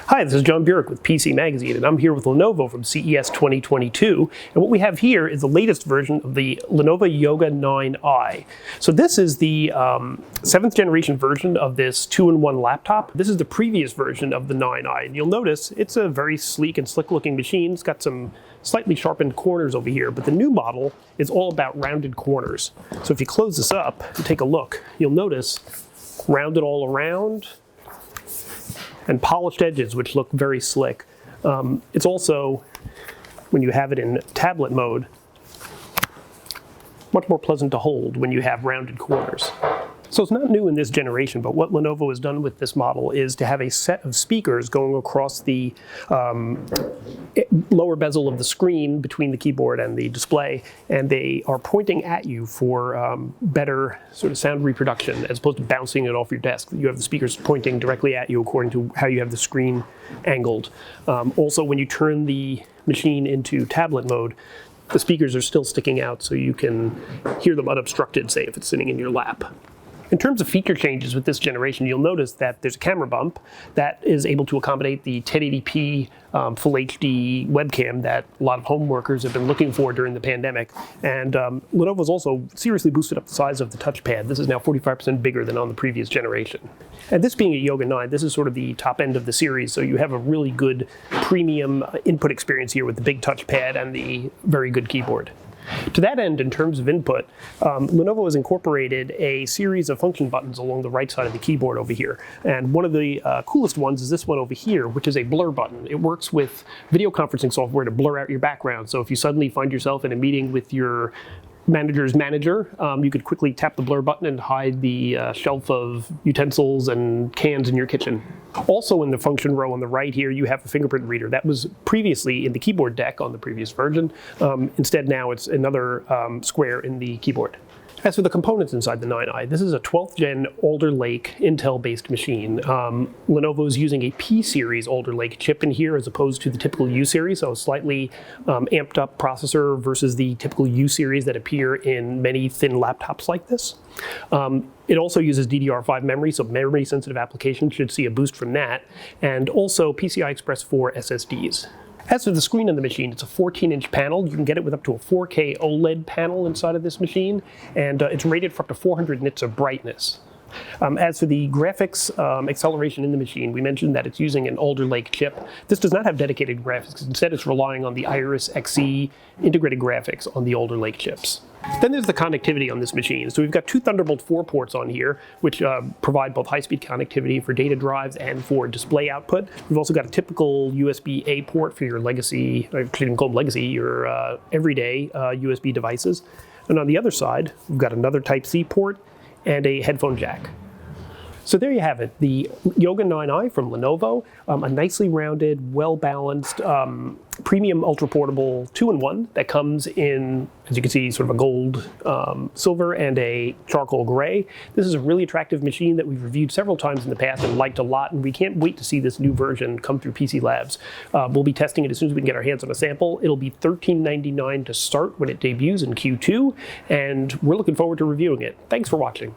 Hi, this is John Burek with PC Magazine, and I'm here with Lenovo from CES 2022. And what we have here is the latest version of the Lenovo Yoga 9i. So this is the 7th generation version of this 2-in-1 laptop. This is the previous version of the 9i, and you'll notice it's a very sleek and slick-looking machine. It's got some slightly sharpened corners over here, but the new model is all about rounded corners. So if you close this up and take a look, you'll notice rounded all around, and polished edges, which look very slick. It's also, when you have it in tablet mode, much more pleasant to hold when you have rounded corners. So it's not new in this generation, but what Lenovo has done with this model is to have a set of speakers going across the lower bezel of the screen between the keyboard and the display, and they are pointing at you for better sort of sound reproduction as opposed to bouncing it off your desk. You have the speakers pointing directly at you according to how you have the screen angled. Also, when you turn the machine into tablet mode, the speakers are still sticking out so you can hear them unobstructed, say if it's sitting in your lap. In terms of feature changes with this generation, you'll notice that there's a camera bump that is able to accommodate the 1080p Full HD webcam that a lot of home workers have been looking for during the pandemic. And Lenovo's also seriously boosted up the size of the touchpad. This is now 45% bigger than on the previous generation. And this being a Yoga 9, this is sort of the top end of the series, so you have a really good premium input experience here with the big touchpad and the very good keyboard. To that end, in terms of input, Lenovo has incorporated a series of function buttons along the right side of the keyboard over here. And one of the coolest ones is this one over here, which is a blur button. It works with video conferencing software to blur out your background. So if you suddenly find yourself in a meeting with your manager's manager, you could quickly tap the blur button and hide the shelf of utensils and cans in your kitchen. Also in the function row on the right here, you have a fingerprint reader. That was previously in the keyboard deck on the previous version. Instead now it's another square in the keyboard. As for the components inside the 9i, this is a 12th gen Alder Lake Intel-based machine. Lenovo is using a P-series Alder Lake chip in here as opposed to the typical U-series, so a slightly amped up processor versus the typical U-series that appear in many thin laptops like this. It also uses DDR5 memory, so memory-sensitive applications should see a boost from that, and also PCI Express 4 SSDs. As for the screen on the machine, it's a 14-inch panel. You can get it with up to a 4K OLED panel inside of this machine, and it's rated for up to 400 nits of brightness. As for the graphics acceleration in the machine, we mentioned that it's using an Alder Lake chip. This does not have dedicated graphics. Instead, it's relying on the Iris Xe integrated graphics on the Alder Lake chips. Then there's the connectivity on this machine. So we've got two Thunderbolt 4 ports on here, which provide both high-speed connectivity for data drives and for display output. We've also got a typical USB-A port for your legacy, I shouldn't call them legacy, your everyday USB devices. And on the other side, we've got another Type-C port and a headphone jack. So there you have it, the Yoga 9i from Lenovo, a nicely rounded, well-balanced, premium ultra-portable 2-in-1 that comes in, as you can see, sort of a gold, silver, and a charcoal gray. This is a really attractive machine that we've reviewed several times in the past and liked a lot, and we can't wait to see this new version come through PC Labs. We'll be testing it as soon as we can get our hands on a sample. It'll be $13.99 to start when it debuts in Q2, and we're looking forward to reviewing it. Thanks for watching.